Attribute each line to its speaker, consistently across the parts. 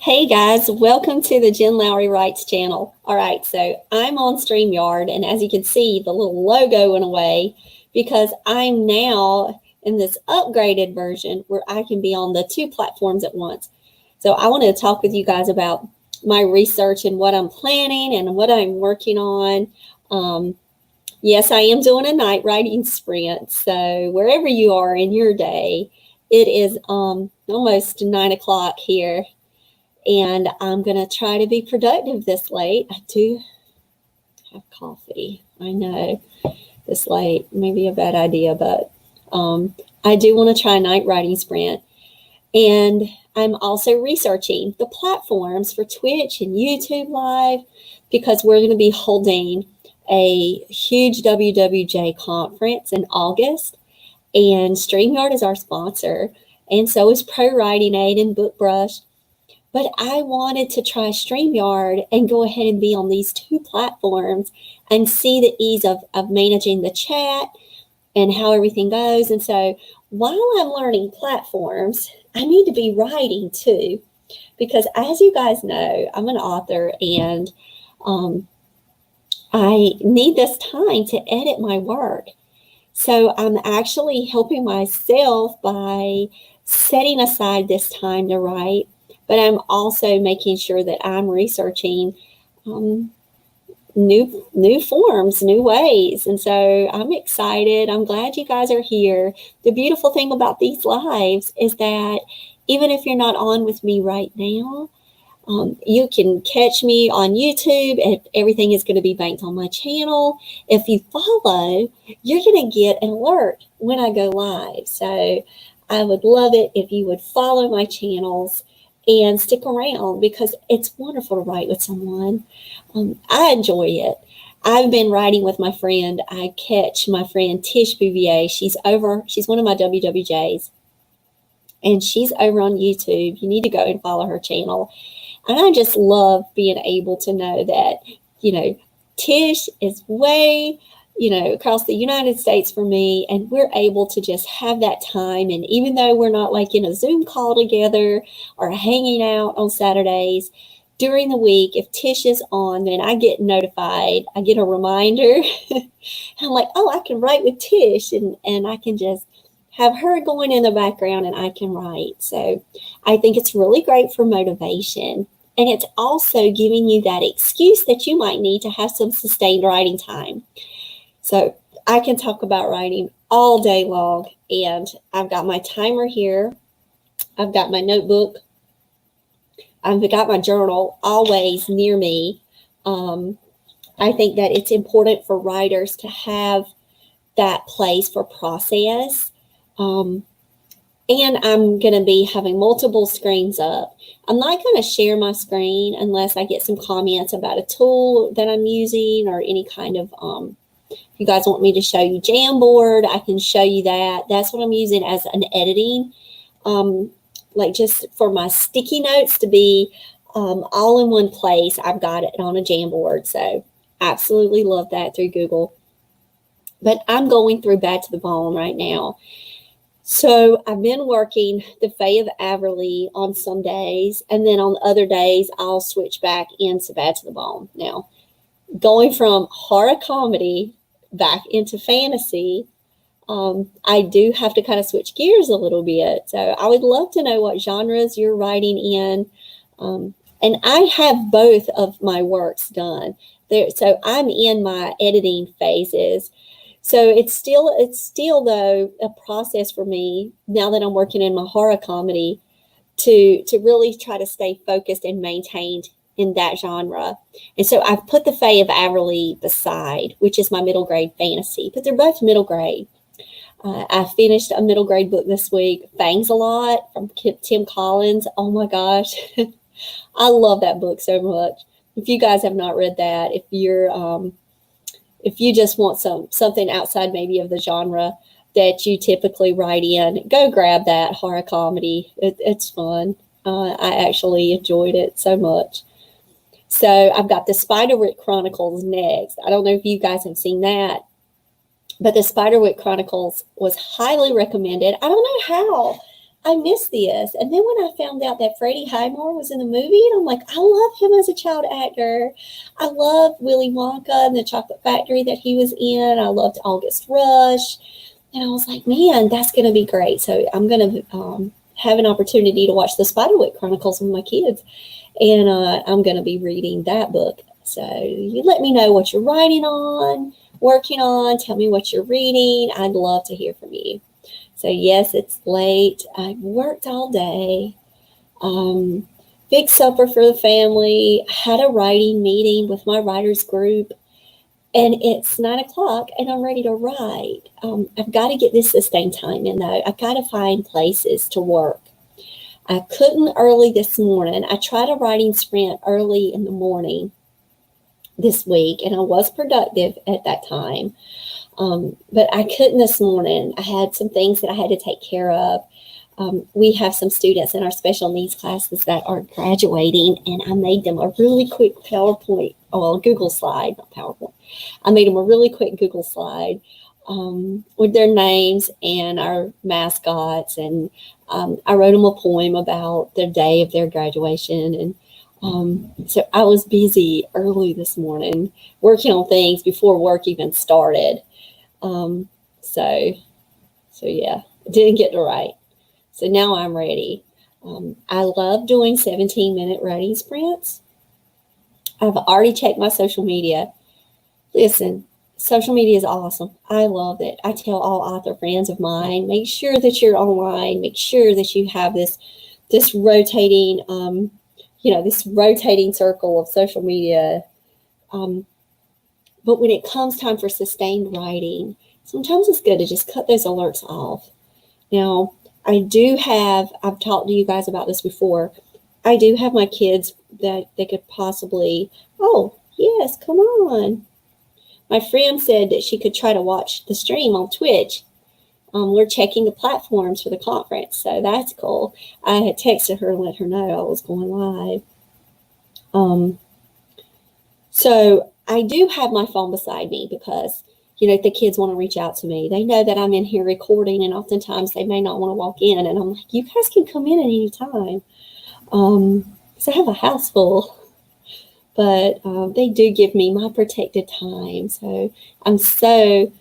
Speaker 1: Hey guys, welcome to the Jen Lowry Writes channel. All right, so I'm on StreamYard, and as you can see, the little logo went away because I'm now in this upgraded version where I can be on the two platforms at once. So I want to talk with you guys about my research and what I'm planning and what I'm working on. Yes, I am doing a night writing sprint. So wherever you are in your day, it is almost 9 o'clock here. And I'm going to try to be productive this late. I do have coffee. I know this late may be a bad idea, but I do want to try a night writing sprint. And I'm also researching the platforms for Twitch and YouTube Live because we're going to be holding a huge WWJ conference in August. And StreamYard is our sponsor. And so is Pro Writing Aid and BookBrush. But I wanted to try StreamYard and go ahead and be on these two platforms and see the ease of managing the chat and how everything goes. And so while I'm learning platforms, I need to be writing too, because as you guys know, I'm an author and I need this time to edit my work. So I'm actually helping myself by setting aside this time to write. But I'm also making sure that I'm researching new forms, new ways. And so I'm excited. I'm glad you guys are here. The beautiful thing about these lives is that even if you're not on with me right now, you can catch me on YouTube, and everything is going to be banked on my channel. If you follow, you're going to get an alert when I go live. So I would love it if you would follow my channels and stick around because it's wonderful to write with someone. I enjoy it. I've been writing with my friend. I catch my friend Tish Bouvier. She's one of my WWJs, and she's over on YouTube. You need to go and follow her channel. And I just love being able to know that, Tish is way, across the United States for me, and we're able to just have that time. And even though we're not like in a Zoom call together or hanging out on Saturdays, during the week, if Tish is on, then I get notified. I get a reminder. I'm like, oh, I can write with Tish, and I can just have her going in the background and I can write. So I think it's really great for motivation. And it's also giving you that excuse that you might need to have some sustained writing time. So I can talk about writing all day long, and I've got my timer here. I've got my notebook. I've got my journal always near me. I think that it's important for writers to have that place for process. And I'm going to be having multiple screens up. I'm not going to share my screen unless I get some comments about a tool that I'm using or any kind of if you guys want me to show you Jamboard, I can show you that. That's what I'm using as an editing, like just for my sticky notes to be all in one place. I've got it on a Jamboard. So absolutely love that through Google. But I'm going through Bad to the Bone right now. So I've been working the Fae of Averly on some days, and then on other days, I'll switch back into Bad to the Bone. Now, going from horror comedy back into fantasy, I do have to kind of switch gears a little bit. So I would love to know what genres you're writing in. And I have both of my works done there. So I'm in my editing phases. So it's still though a process for me now that I'm working in my horror comedy to really try to stay focused and maintained in that genre. And so I've put the Fae of Averly beside, which is my middle grade fantasy, but they're both middle grade. I finished a middle grade book this week, Fangs a Lot from Tim Collins. Oh my gosh. I love that book so much. If you guys have not read that, if you just want something outside maybe of the genre that you typically write in, go grab that horror comedy. It's fun. I actually enjoyed it so much. So I've got the Spiderwick Chronicles next. I don't know if you guys have seen that, but the Spiderwick Chronicles was highly recommended. I don't know how I missed this. And then when I found out that Freddie Highmore was in the movie, and I'm like, I love him as a child actor. I love Willy Wonka and the Chocolate Factory that he was in. I loved August Rush. And I was like, man, that's going to be great. So I'm going to have an opportunity to watch the Spiderwick Chronicles with my kids. And I'm going to be reading that book. So you let me know what you're writing on, working on. Tell me what you're reading. I'd love to hear from you. So yes, it's late. I've worked all day. Big supper for the family. Had a writing meeting with my writers group. And it's 9:00 and I'm ready to write. I've got to get this sustained time in though. I've got to find places to work. I couldn't early this morning. I tried a writing sprint early in the morning this week and I was productive at that time. But I couldn't this morning. I had some things that I had to take care of. We have some students in our special needs classes that are graduating, and I made them a really quick PowerPoint, Google slide, not PowerPoint. I made them a really quick Google slide with their names and our mascots, and I wrote them a poem about the day of their graduation. And so I was busy early this morning working on things before work even started. So yeah, didn't get to write. So now I'm ready. I love doing 17-minute writing sprints. I've already checked my social media. Listen, social media is awesome. I love it. I tell all author friends of mine, make sure that you're online. Make sure that you have this rotating, this rotating circle of social media. But when it comes time for sustained writing, sometimes it's good to just cut those alerts off. Now, I've talked to you guys about this before. I do have my kids that they could possibly, oh, yes, come on. My friend said that she could try to watch the stream on Twitch. We're checking the platforms for the conference, so that's cool. I had texted her and let her know I was going live. So I do have my phone beside me because if the kids want to reach out to me, they know that I'm in here recording, and oftentimes they may not want to walk in. And I'm like, you guys can come in at any time. So I have a house full, but they do give me my protected time. So I'm so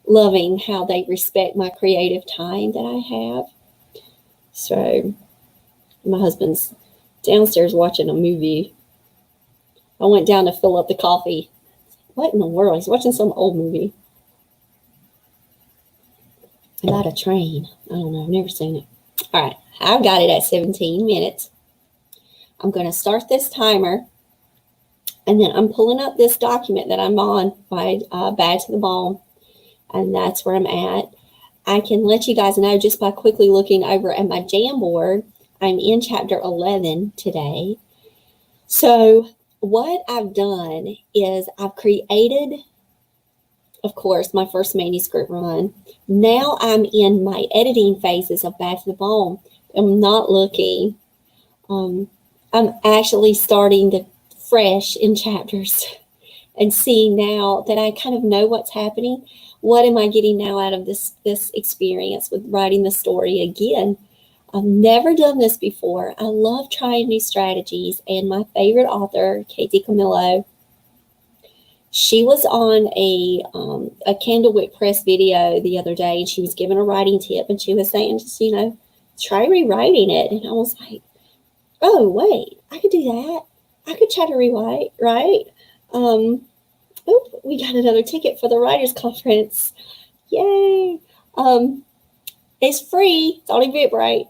Speaker 1: loving how they respect my creative time that I have. So my husband's downstairs watching a movie. I went down to fill up the coffee. What in the world? He's watching some old movie about a train. I don't know. I've never seen it. All right. I've got it at 17 minutes. I'm going to start this timer. And then I'm pulling up this document that I'm on by Bad to the Bone. And that's where I'm at. I can let you guys know just by quickly looking over at my Jamboard. I'm in chapter 11 today. So what I've done is I've created, of course, my first manuscript run. Now I'm in my editing phases of Back to the Bone. I'm not looking. I'm actually starting to fresh in chapters and seeing now that I kind of know what's happening. What am I getting now out of this experience with writing the story again? I've never done this before. I love trying new strategies. And my favorite author, Katie Camillo, she was on a Candlewick Press video the other day, and she was giving a writing tip, and she was saying, just, try rewriting it. And I was like, oh, wait, I could do that. I could try to rewrite, right? We got another ticket for the Writers Conference. Yay. It's free. It's on Eventbrite.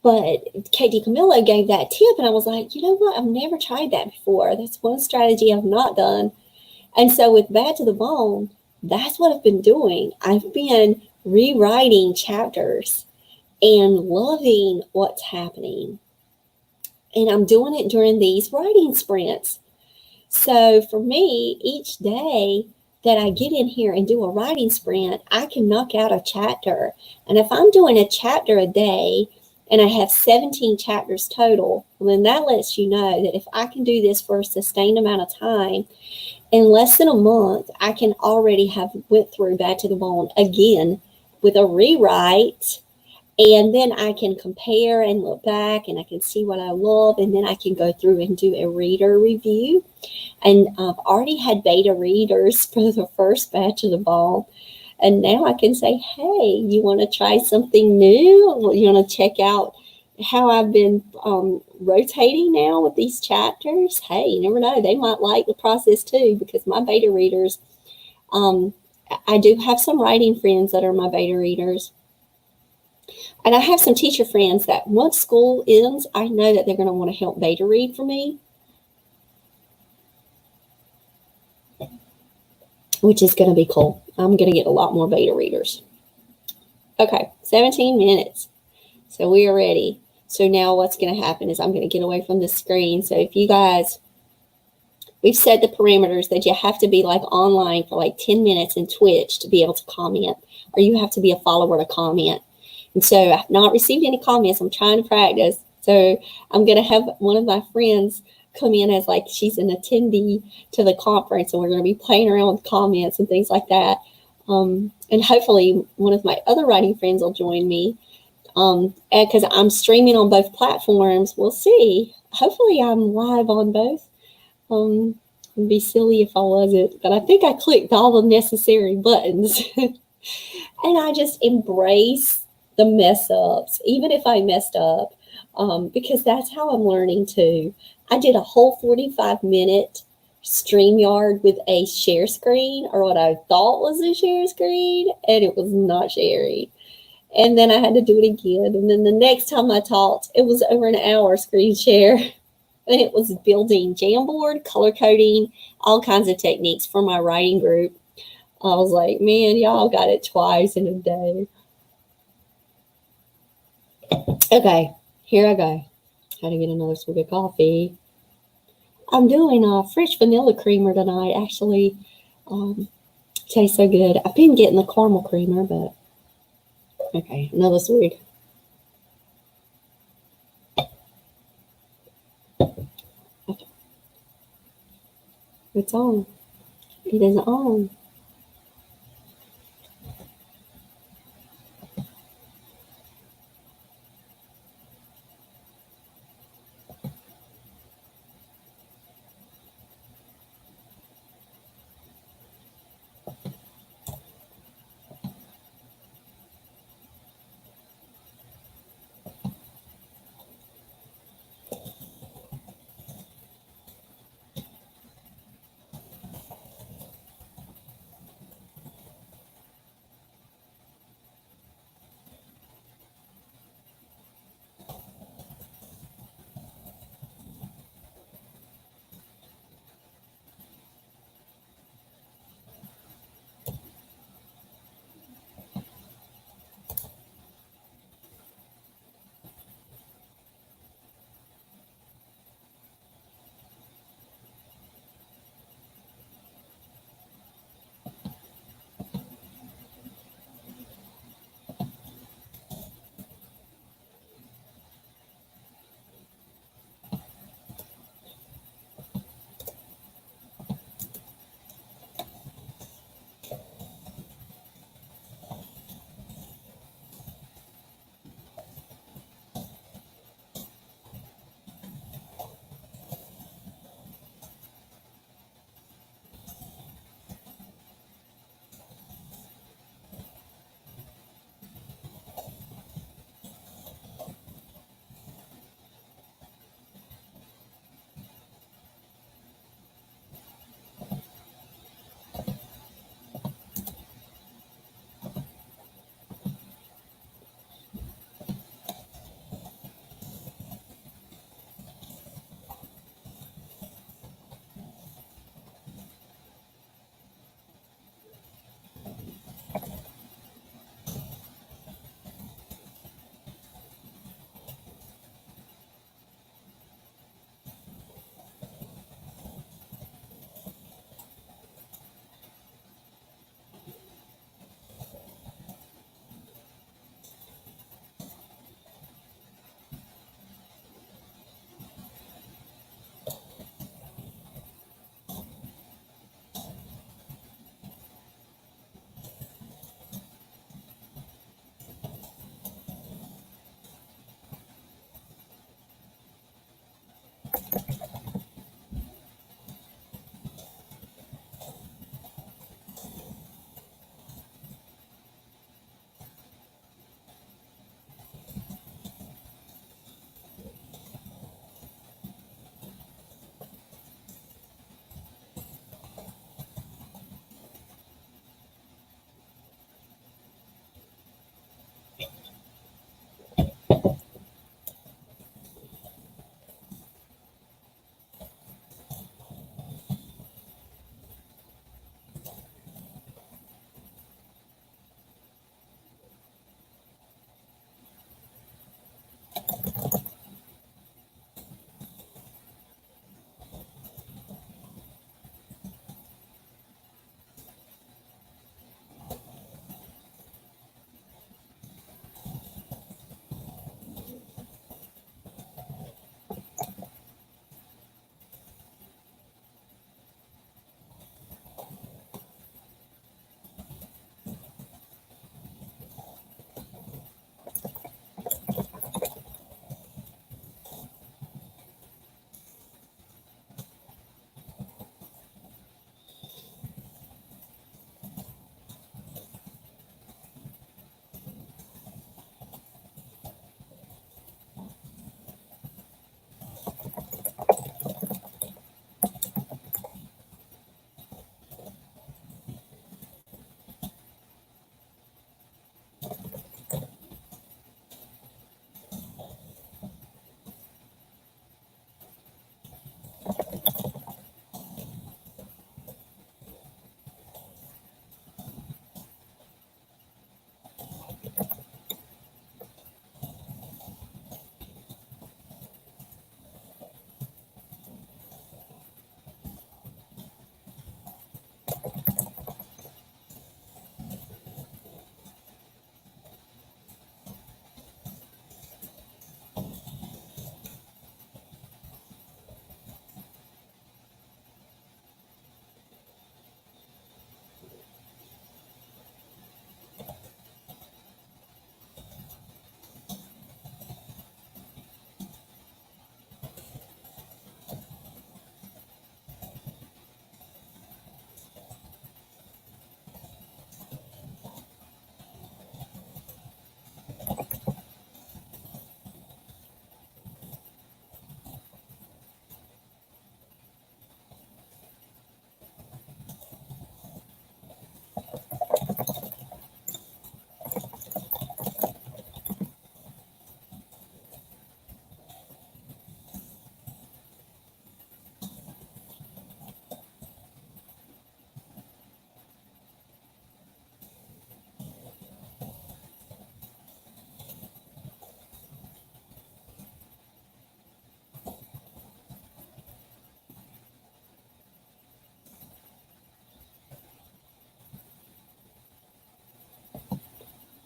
Speaker 1: But Katie Camillo gave that tip, and I was like, you know what? I've never tried that before. That's one strategy I've not done. And so with Bad to the Bone, that's what I've been doing. I've been rewriting chapters and loving what's happening. And I'm doing it during these writing sprints. So for me, each day that I get in here and do a writing sprint, I can knock out a chapter. And if I'm doing a chapter a day, and I have 17 chapters total, well, then that lets you know that if I can do this for a sustained amount of time, in less than a month, I can already have went through Bad to the Bone again with a rewrite, and then I can compare and look back and I can see what I love, and then I can go through and do a reader review. And I've already had beta readers for the first Bad to the Bone. And now I can say, hey, you want to try something new? You want to check out how I've been rotating now with these chapters? Hey, you never know. They might like the process too, because my beta readers, I do have some writing friends that are my beta readers. And I have some teacher friends that once school ends, I know that they're going to want to help beta read for me, which is going to be cool. I'm going to get a lot more beta readers. Okay, 17 minutes. So we are ready. So now what's going to happen is I'm going to get away from the screen. So if you guys, we've set the parameters that you have to be like online for like 10 minutes in Twitch to be able to comment, or you have to be a follower to comment. And so I've not received any comments. I'm trying to practice. So I'm going to have one of my friends come in as like she's an attendee to the conference, and we're going to be playing around with comments and things like that. And hopefully one of my other writing friends will join me, because I'm streaming on both platforms. We'll see. Hopefully I'm live on both. It'd be silly if I wasn't, but I think I clicked all the necessary buttons. And I just embrace the mess ups, even if I messed up, because that's how I'm learning too. I did a whole 45-minute StreamYard with a share screen, or what I thought was a share screen, and it was not sharing. And then I had to do it again. And then the next time I talked, it was over an hour screen share. And it was building Jamboard, color coding, all kinds of techniques for my writing group. I was like, man, y'all got it twice in a day. Okay, here I go. How to get another swig of coffee. I'm doing a fresh vanilla creamer tonight. Actually, tastes so good. I've been getting the caramel creamer, but okay, another swig. Okay. It's on. It is on.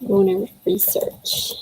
Speaker 1: going to research.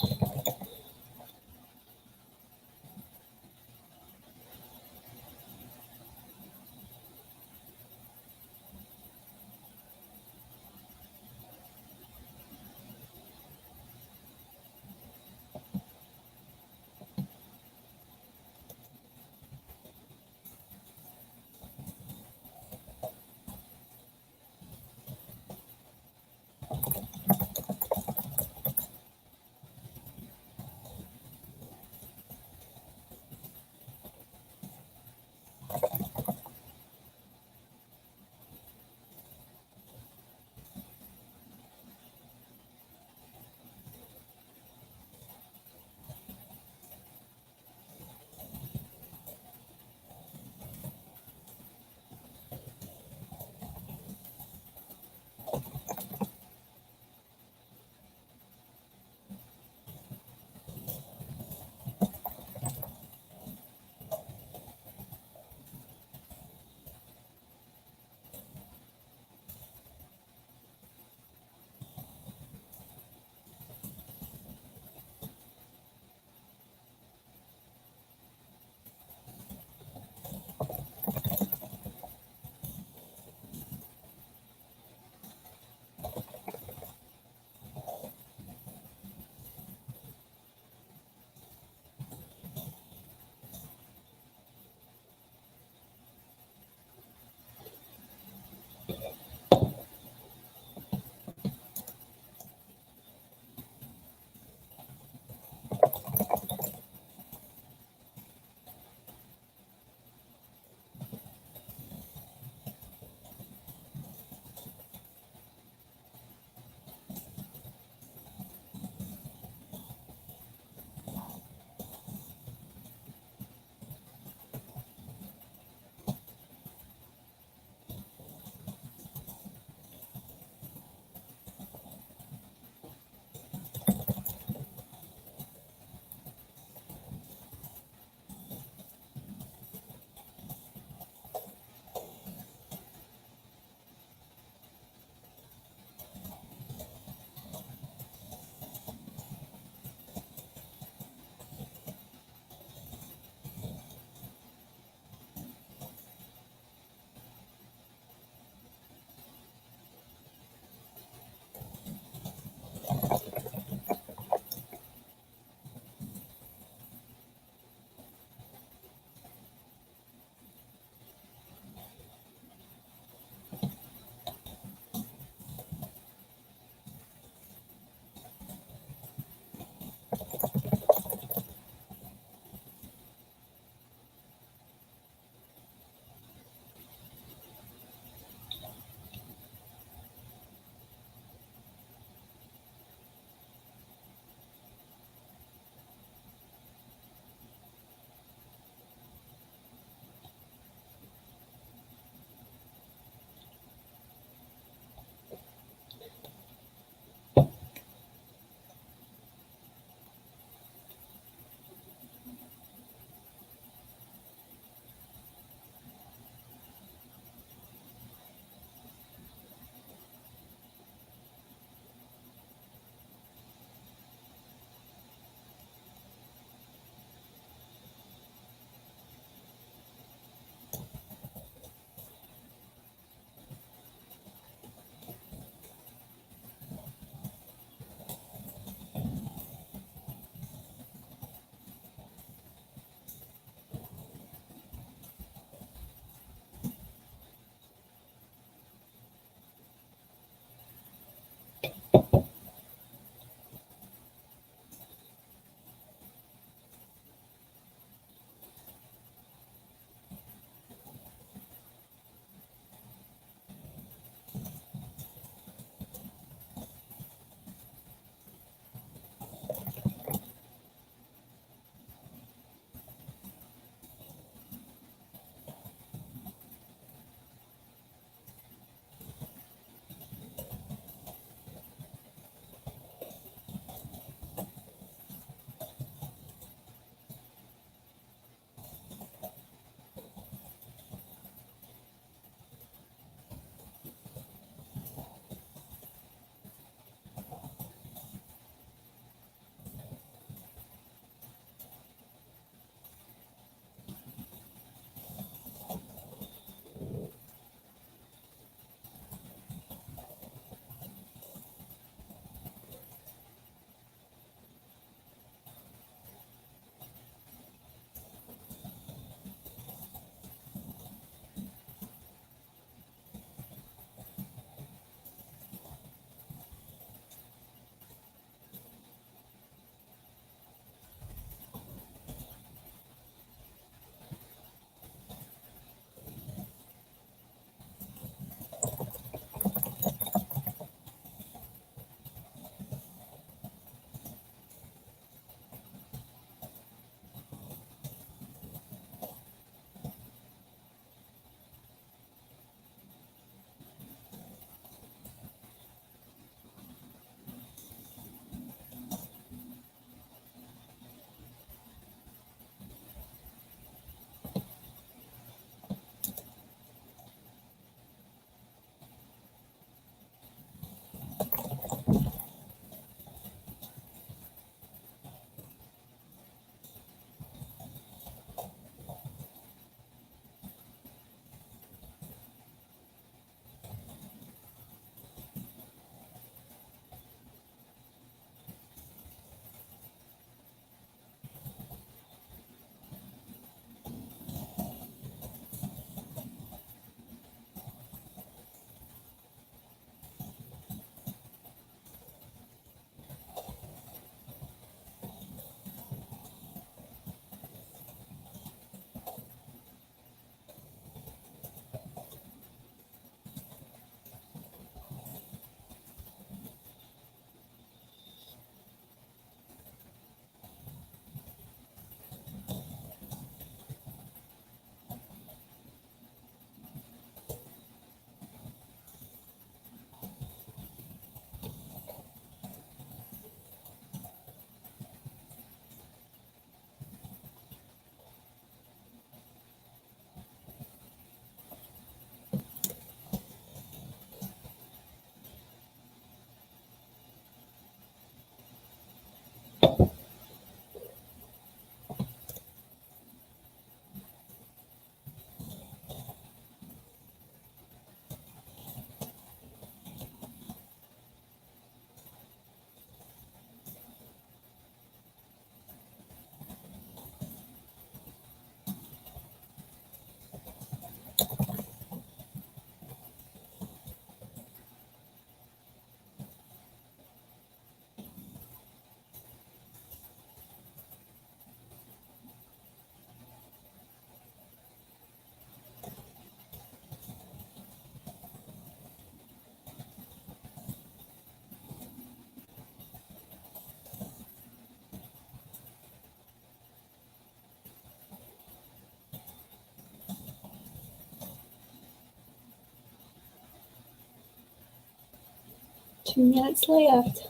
Speaker 1: 2 minutes left.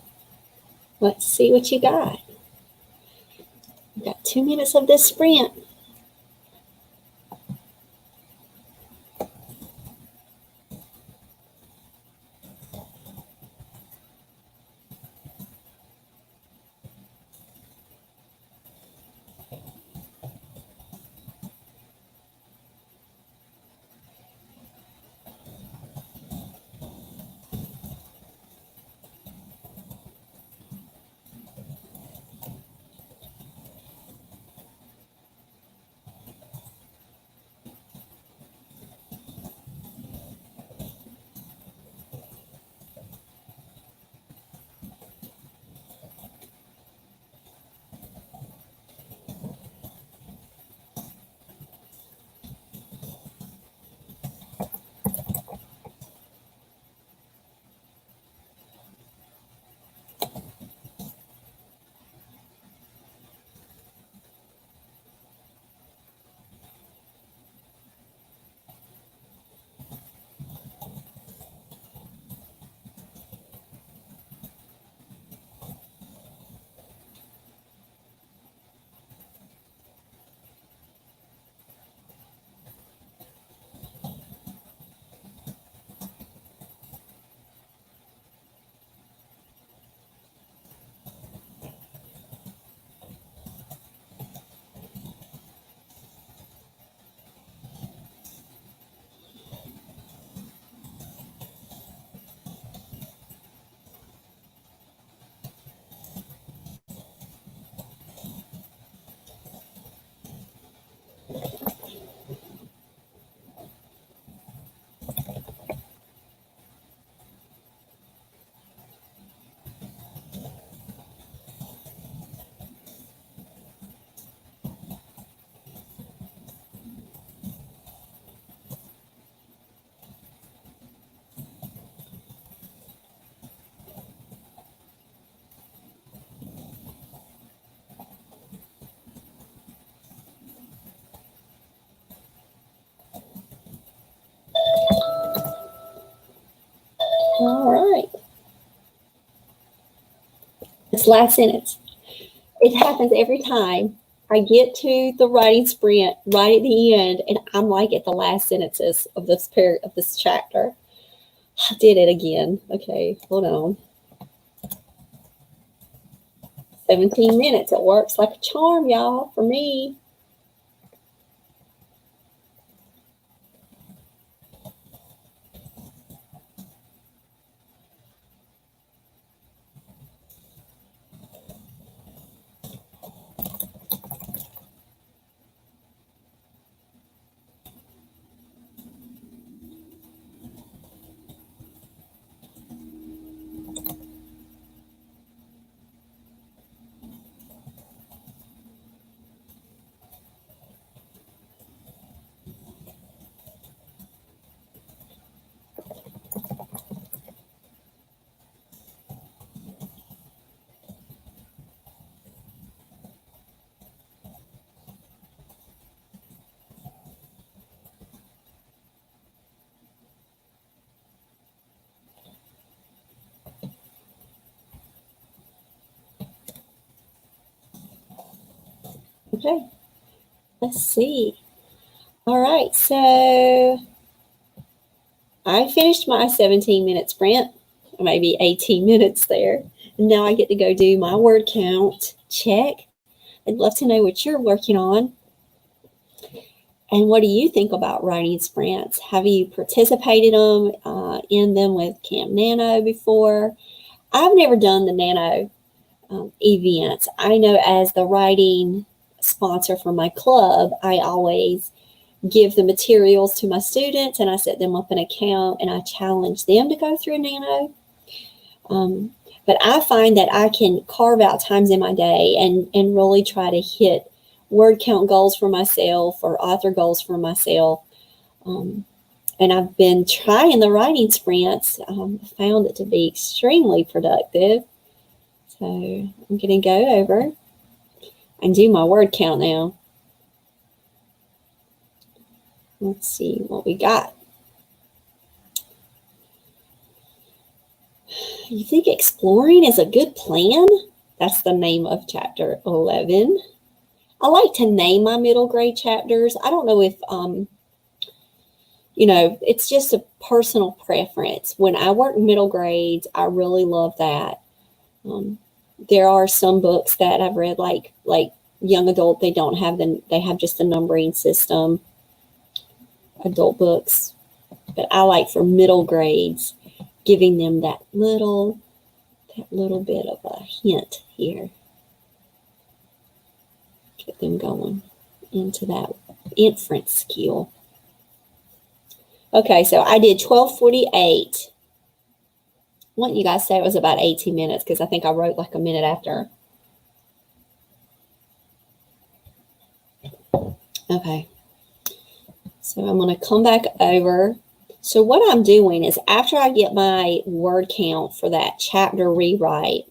Speaker 1: Let's see what you got. We've got 2 minutes of this sprint. All right. This last sentence. It happens every time. I get to the writing sprint right at the end, and I'm like at the last sentences of this chapter. I did it again. Okay, hold on. 17 minutes. It works like a charm, y'all, for me. Okay, let's see. All right, so I finished my 17-minute sprint, maybe 18 minutes there. Now I get to go do my word count. Check. I'd love to know what you're working on. And what do you think about writing sprints? Have you participated in them with Camp Nano before? I've never done the Nano events. I know as the writing sponsor for my club, I always give the materials to my students and I set them up an account and I challenge them to go through a Nano. But I find that I can carve out times in my day and really try to hit word count goals for myself or author goals for myself. And I've been trying the writing sprints. Found it to be extremely productive. So I'm going to go over and do my word count now. Let's see what we got. You think exploring is a good plan? That's the name of chapter 11. I like to name my middle grade chapters. I don't know if, it's just a personal preference. When I work middle grades, I really love that. There are some books that I've read, like young adult, they have just the numbering system, adult books. But I like for middle grades, giving them that little bit of a hint here. Get them going into that inference skill. Okay, so I did 12:48. I want you guys to say it was about 18 minutes because I think I wrote like a minute after. Okay, so I'm going to come back over. So what I'm doing is after I get my word count for that chapter rewrite,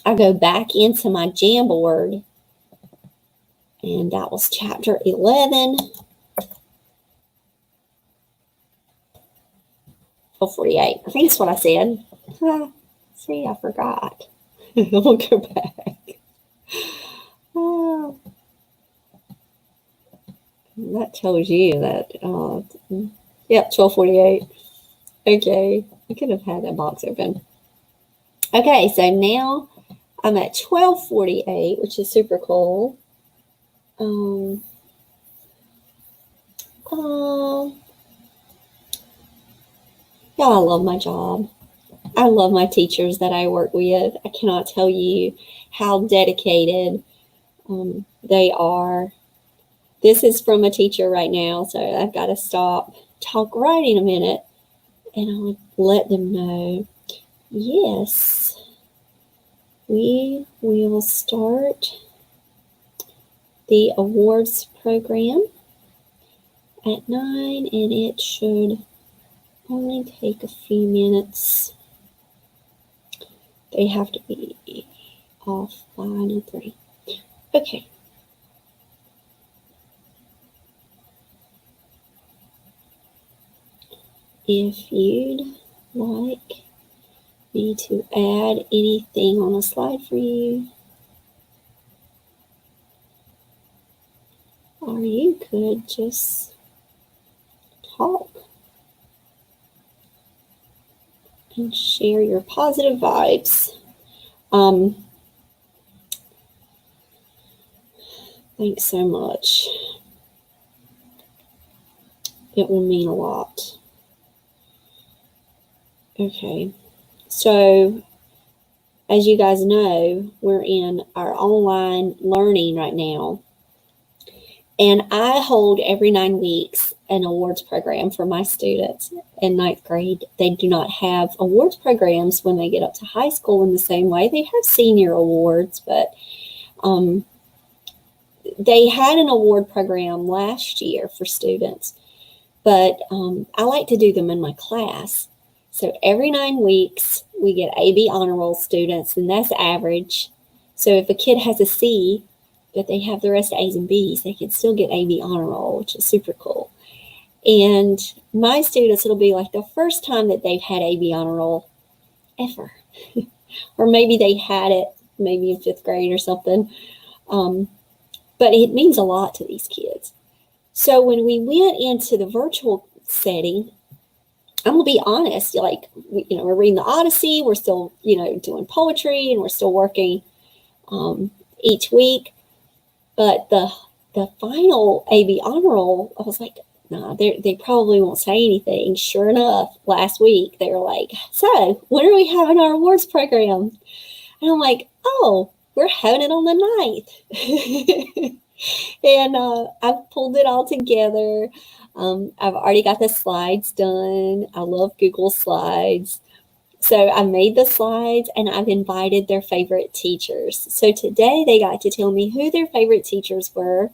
Speaker 1: I go back into my Jamboard, and that was chapter 11. 12:48. I think that's what I said. See, I forgot. We'll go back. That tells you that, yep, 12:48. Okay, I could have had that box open. Okay, so now I'm at 12:48, which is super cool. Yeah, I love my job. I love my teachers that I work with. I cannot tell you how dedicated they are. This is from a teacher right now, so I've got to stop, talk writing a minute, and I'll let them know, yes, we will start the awards program at 9, and it should only take a few minutes. They have to be off by 9:30. Okay. If you'd like me to add anything on a slide for you, or you could just talk and share your positive vibes. Thanks so much. It will mean a lot. Okay, so as you guys know, we're in our online learning right now. And I hold every 9 weeks an awards program for my students in 9th grade. They do not have awards programs when they get up to high school in the same way. They have senior awards, but they had an award program last year for students. But I like to do them in my class. So every 9 weeks, we get AB honor roll students, and that's average. So if a kid has a C, but they have the rest A's and B's, they can still get AB honor roll, which is super cool. And my students, it'll be like the first time that they've had AB honor roll ever. Or maybe they had it maybe in 5th grade or something. But it means a lot to these kids. So when we went into the virtual setting, I'm going to be honest, like, we're reading the Odyssey, we're still, doing poetry, and we're still working each week. But the final AB honor roll, I was like, nah, they probably won't say anything. Sure enough, last week, they were like, so when are we having our awards program? And I'm like, oh, we're having it on the 9th. And I've pulled it all together. I've already got the slides done. I love Google Slides. So I made the slides and I've invited their favorite teachers. So today they got to tell me who their favorite teachers were.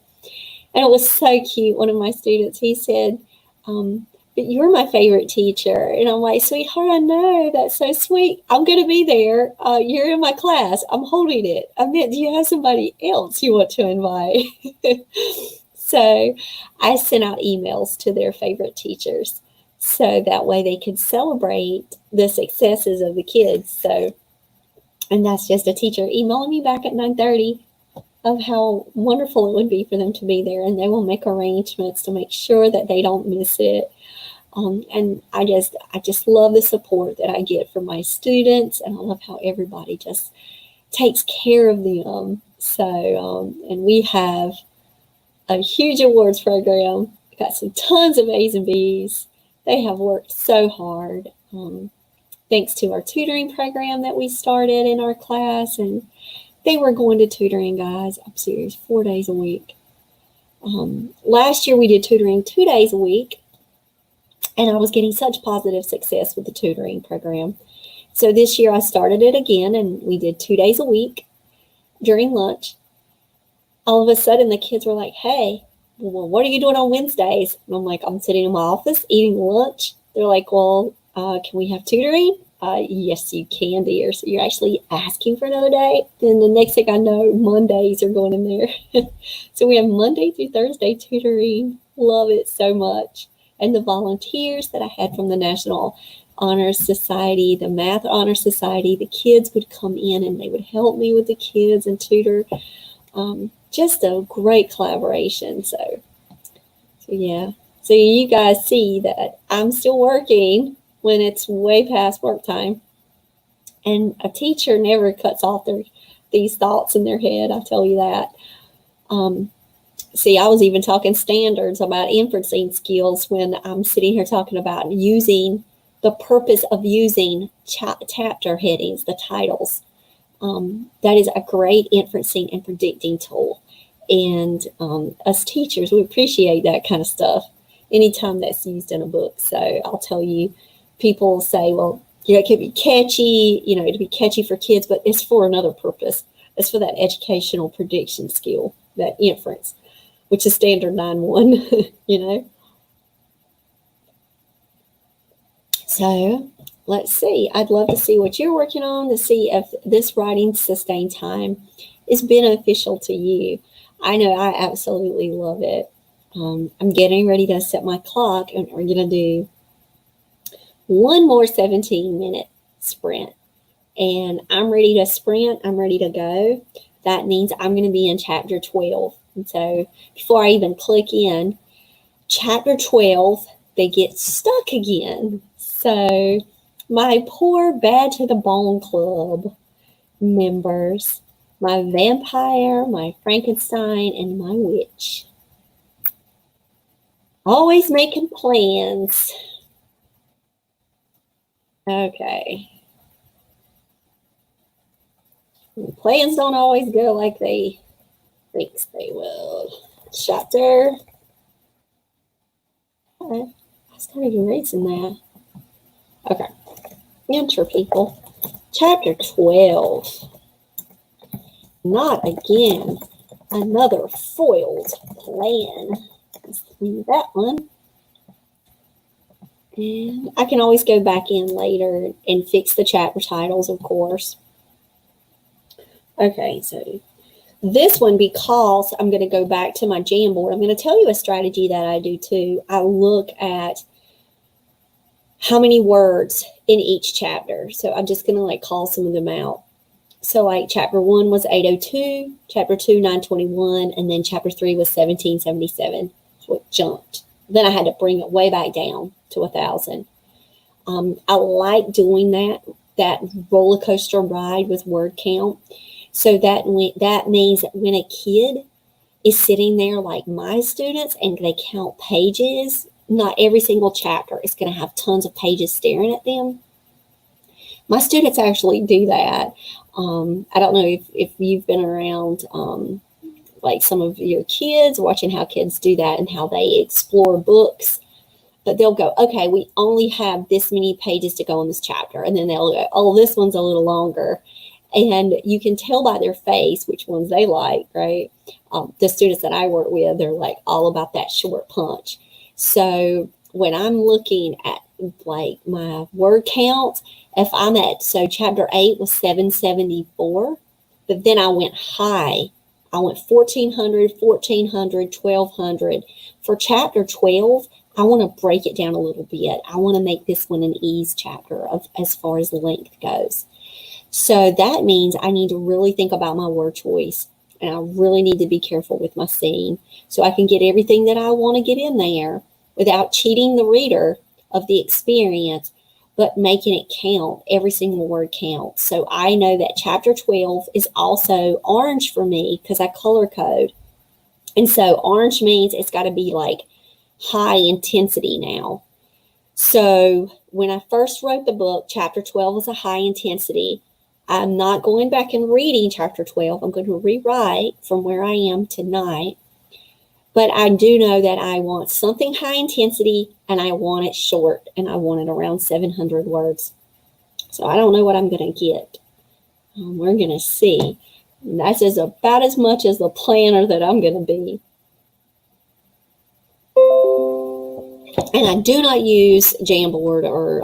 Speaker 1: And it was so cute. One of my students, he said, but you're my favorite teacher. And I'm like, sweetheart, I know. That's so sweet. I'm going to be there. You're in my class. I'm holding it. I meant, do you have somebody else you want to invite? So I sent out emails to their favorite teachers, so that way they could celebrate the successes of the kids. So, and that's just a teacher emailing me back at 9:30 of how wonderful it would be for them to be there, and they will make arrangements to make sure that they don't miss it. And I just love the support that I get from my students, and I love how everybody just takes care of them. So, and we have a huge awards program. We've got some tons of A's and B's. They have worked so hard. Thanks to our tutoring program that we started in our class, and they were going to tutoring, guys. I'm serious, 4 days a week. Last year we did tutoring 2 days a week, and I was getting such positive success with the tutoring program. So this year I started it again, and we did 2 days a week during lunch. All of a sudden the kids were like, hey, well, what are you doing on Wednesdays? And I'm like, I'm sitting in my office eating lunch. They're like, well, can we have tutoring? Yes, you can, dear. So you're actually asking for another day. Then the next thing I know, Mondays are going in there. So we have Monday through Thursday tutoring. Love it so much. And the volunteers that I had from the National Honor Society, the Math Honor Society, the kids would come in and they would help me with the kids and tutor. Just a great collaboration. So yeah. So you guys see that I'm still working when it's way past work time. And a teacher never cuts off these thoughts in their head, I tell you that. See, I was even talking standards about inferencing skills when I'm sitting here talking about using the purpose of using chapter headings, the titles. That is a great inferencing and predicting tool. And us teachers, we appreciate that kind of stuff anytime that's used in a book. So I'll tell you, people say, well, it could be catchy, it'd be catchy for kids, but it's for another purpose. It's for that educational prediction skill, that inference, which is standard 9-1, So let's see. I'd love to see what you're working on, to see if this writing sustained time is beneficial to you. I know I absolutely love it. I'm getting ready to set my clock, and we're going to do one more 17-minute sprint. And I'm ready to sprint. I'm ready to go. That means I'm going to be in chapter 12. And so before I even click in, chapter 12, they get stuck again. So my poor Bad to the Bone Club members, my vampire, my Frankenstein, and my witch. Always making plans. Okay. Plans don't always go like they think they will. Chapter. Okay. I started erasing that. Okay. Enter, people. Chapter 12. Not again. Another foiled plan. Let's leave that one. And I can always go back in later and fix the chapter titles, of course. Okay, so this one, because I'm going to go back to my Jamboard, I'm going to tell you a strategy that I do too. I look at how many words in each chapter. So I'm just going to call some of them out. So chapter 1 was 802, chapter 2, 921, and then chapter 3 was 1777. So it jumped. Then I had to bring it way back down to 1,000. I like doing that roller coaster ride with word count. So that means that when a kid is sitting there like my students and they count pages, not every single chapter is going to have tons of pages staring at them. My students actually do that. I don't know if you've been around some of your kids, watching how kids do that and how they explore books. But they'll go, okay, we only have this many pages to go in this chapter. And then they'll go, oh, this one's a little longer. And you can tell by their face which ones they like, right? The students that I work with, they're all about that short punch. So when I'm looking at my word count, if I'm so chapter 8 was 774, but then I went high. I went 1,400, 1,400, 1,200. For chapter 12, I want to break it down a little bit. I want to make this one an ease chapter as far as length goes. So that means I need to really think about my word choice, and I really need to be careful with my scene so I can get everything that I want to get in there without cheating the reader of the experience, but making it count. Every single word counts. So I know that chapter 12 is also orange for me because I color code. And so orange means it's got to be high intensity now. So when I first wrote the book, chapter 12 was a high intensity. I'm not going back and reading chapter 12. I'm going to rewrite from where I am tonight. But I do know that I want something high intensity, and I want it short, and I want it around 700 words. So I don't know what I'm going to get. We're going to see. And that's about as much as the planner that I'm going to be. And I do not use Jamboard or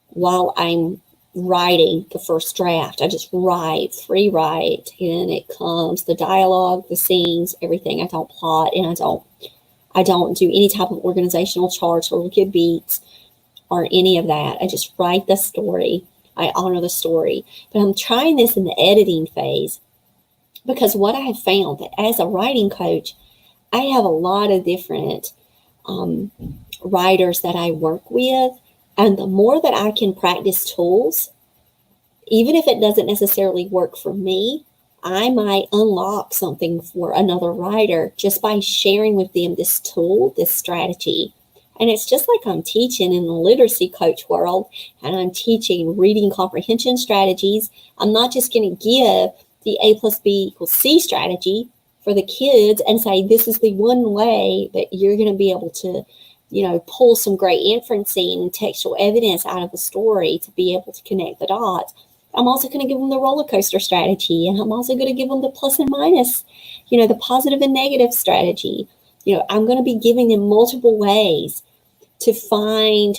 Speaker 1: while I'm writing the first draft. I just free write, and it comes the dialogue, the scenes, everything. I don't plot, and I don't do any type of organizational charts or look at beats or any of that. I just write the story. I honor the story. But I'm trying this in the editing phase because what I have found that as a writing coach, I have a lot of different writers that I work with. And the more that I can practice tools, even if it doesn't necessarily work for me, I might unlock something for another writer just by sharing with them this tool, this strategy. And it's just like I'm teaching in the literacy coach world, and I'm teaching reading comprehension strategies. I'm not just going to give the A+B=C strategy for the kids and say, this is the one way that you're going to be able to pull some great inferencing and textual evidence out of the story to be able to connect the dots. I'm also going to give them the roller coaster strategy, and I'm also going to give them the plus and minus, the positive and negative strategy. I'm going to be giving them multiple ways to find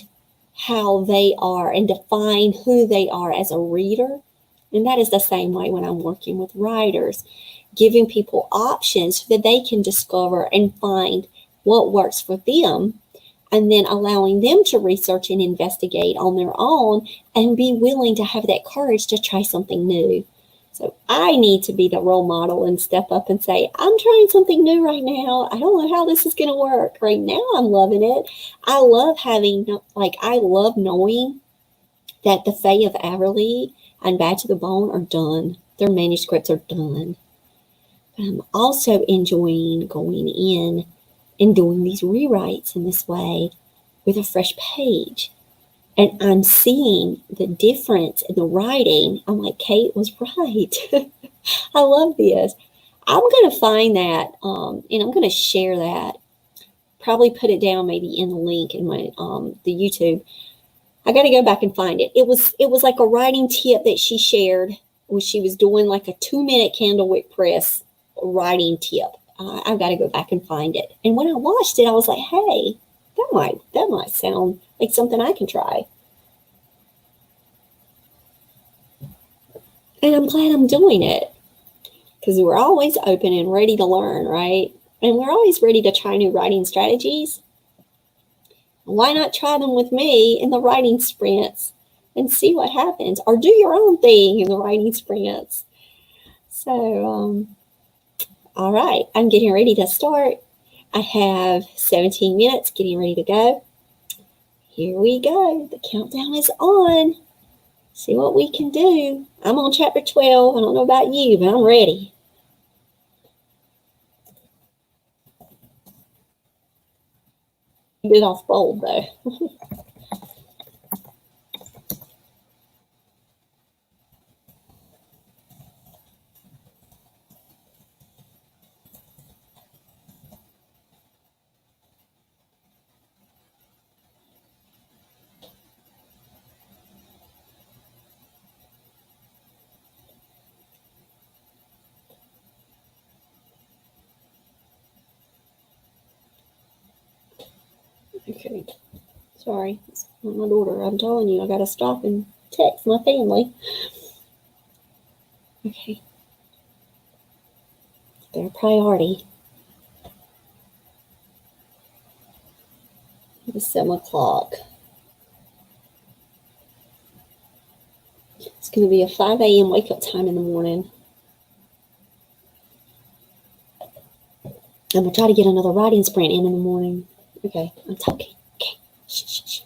Speaker 1: how they are and define who they are as a reader. And that is the same way when I'm working with writers, giving people options so that they can discover and find what works for them and then allowing them to research and investigate on their own and be willing to have that courage to try something new. So I need to be the role model and step up and say, I'm trying something new right now. I don't know how this is going to work. Right now, I'm loving it. I love I love knowing that the Fae of Averly and Bad to the Bone are done. Their manuscripts are done. But I'm also enjoying going in and doing these rewrites in this way with a fresh page. And I'm seeing the difference in the writing. I'm like, Kate was right. I love this. I'm going to find that, and I'm going to share that. Probably put it down maybe in the link in my the YouTube. I got to go back and find it. It was like a writing tip that she shared when she was doing like a 2-minute Candlewick Press writing tip. I've got to go back and find it. And when I watched it, I was like, hey, that might sound like something I can try. And I'm glad I'm doing it, because we're always open and ready to learn, right? And we're always ready to try new writing strategies. Why not try them with me in the writing sprints and see what happens? Or do your own thing in the writing sprints. So, all right, I'm getting ready to start. I have 17 minutes getting ready to go. Here we go. The countdown is on. See what we can do. I'm on chapter 12. I don't know about you, but I'm ready. Bit off bold, though. Okay. Sorry. It's my daughter. I'm telling you, I got to stop and text my family. Okay. Their priority. It's 7 o'clock. It's going to be a 5 a.m. wake up time in the morning. I'm going to try to get another writing sprint in the morning. Okay, I'm talking. Okay. Shh, shh, shh.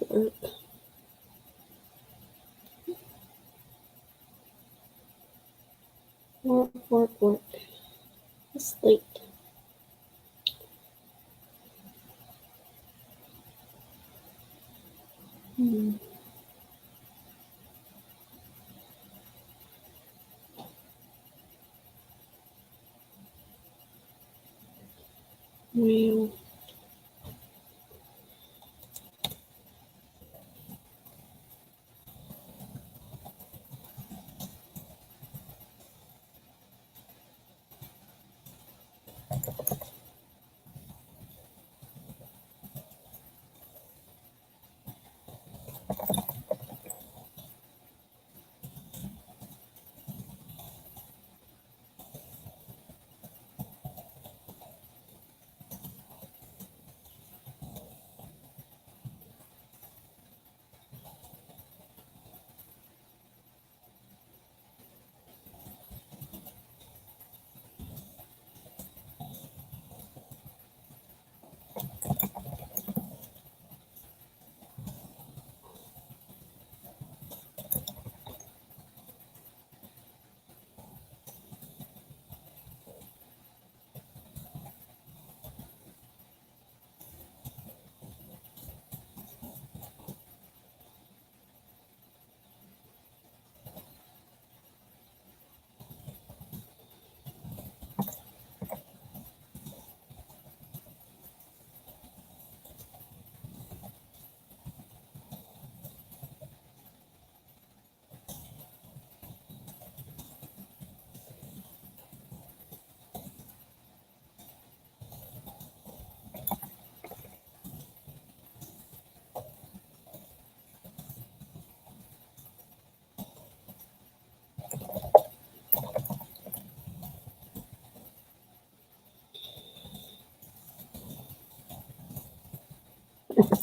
Speaker 1: Work. Work, work, work. Sleep. Hmm. Well,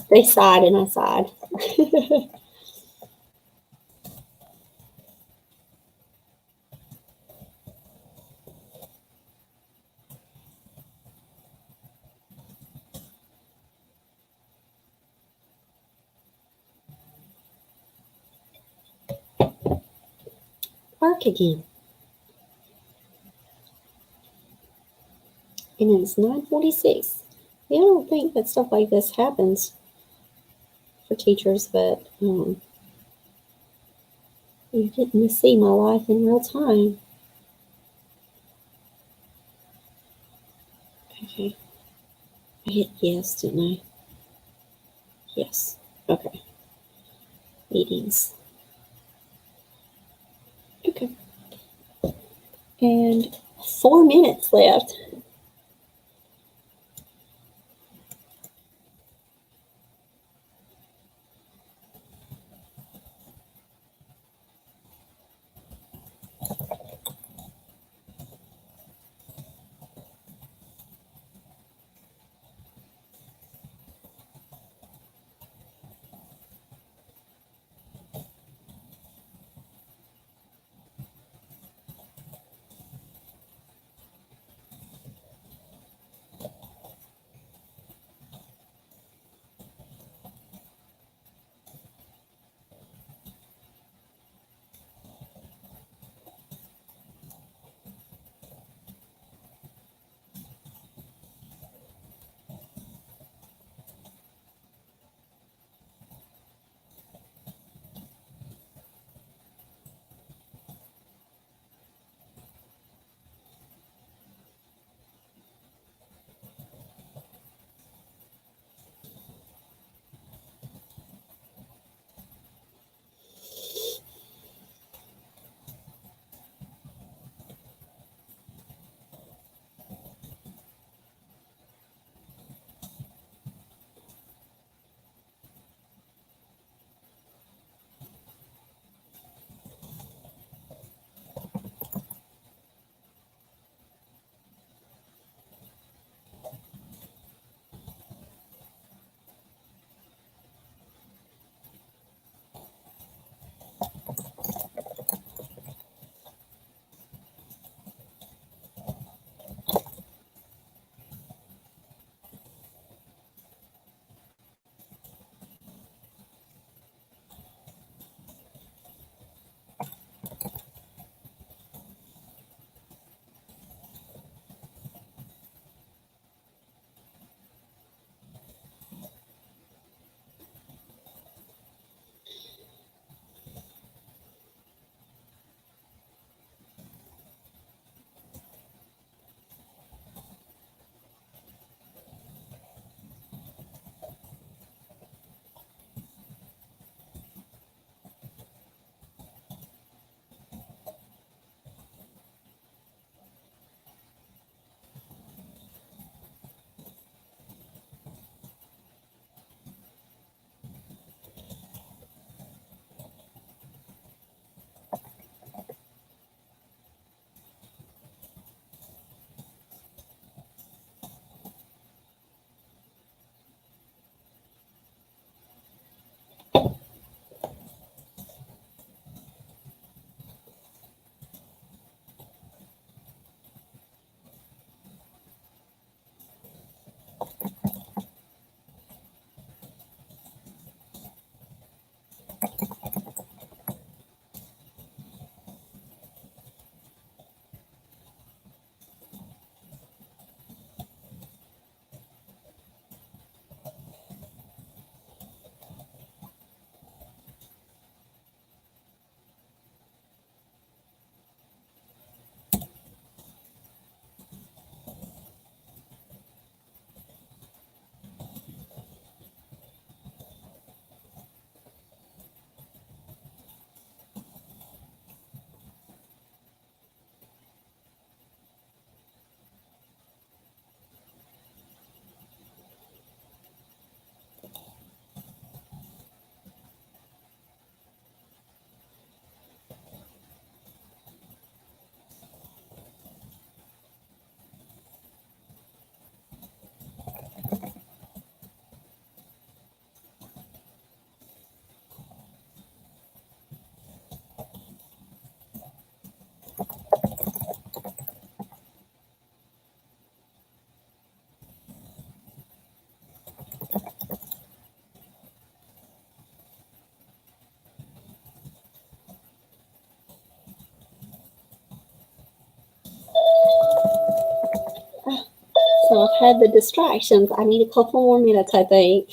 Speaker 1: they sighed and I sighed. Work again. And it's 9:46. I don't think that stuff like this happens for teachers, but you're getting to see my life in real time. Okay. I hit yes, didn't I? Yes. Okay. Meetings. Okay. And 4 minutes left. So I've had the distractions. I need a couple more minutes, I think.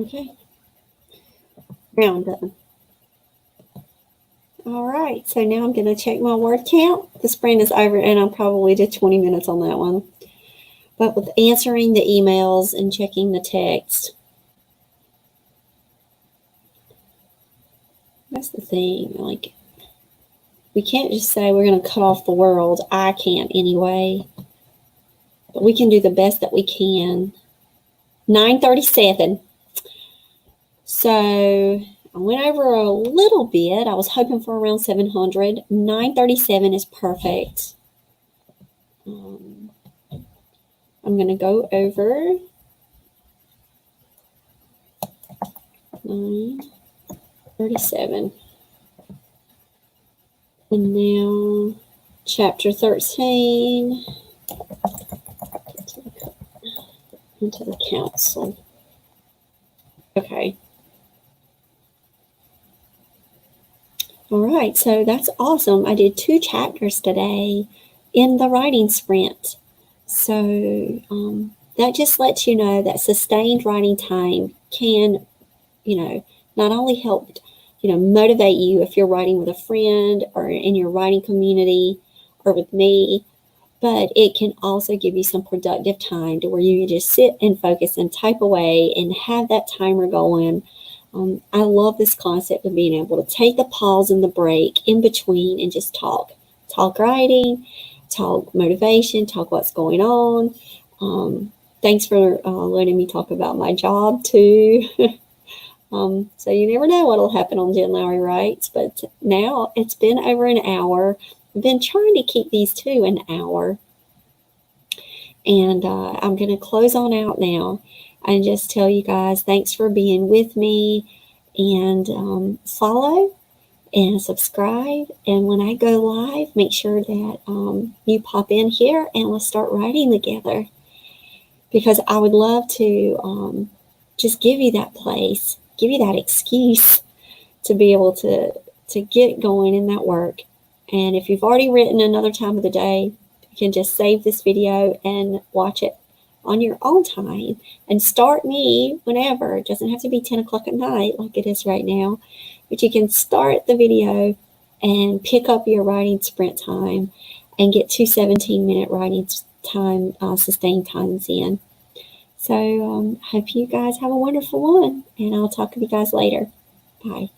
Speaker 1: Okay. Now I'm done. All right, so now I'm going to check my word count. The sprint is over, and I'm probably did 20 minutes on that one. But with answering the emails and checking the text, that's the thing. Like, we can't just say we're going to cut off the world. I can't anyway. But we can do the best that we can. 9:37. So I went over a little bit. I was hoping for around 700. 9:37 is perfect. I'm going to go over 9:37. And now chapter 13 into the council. Okay. All right, so that's awesome. I did 2 chapters today in the writing sprint. So that just lets you know that sustained writing time can, not only help, motivate you if you're writing with a friend or in your writing community or with me, but it can also give you some productive time to where you can just sit and focus and type away and have that timer going. I love this concept of being able to take the pause and the break in between and just talk writing, talk motivation, talk what's going on. Thanks for letting me talk about my job too. So you never know what will happen on Jen Lowry Writes, but now it's been over an hour. I've been trying to keep these to an hour. And I'm going to close on out now and just tell you guys thanks for being with me, and follow and subscribe. And when I go live, make sure that you pop in here and let's start writing together, because I would love to just give you that place, give you that excuse to be able to get going in that work. And if you've already written another time of the day, you can just save this video and watch it on your own time and start me whenever. It doesn't have to be 10 o'clock at night like it is right now, but you can start the video and pick up your writing sprint time and get 2 17-minute writing time, sustained times in. So hope you guys have a wonderful one, and I'll talk to you guys later. Bye.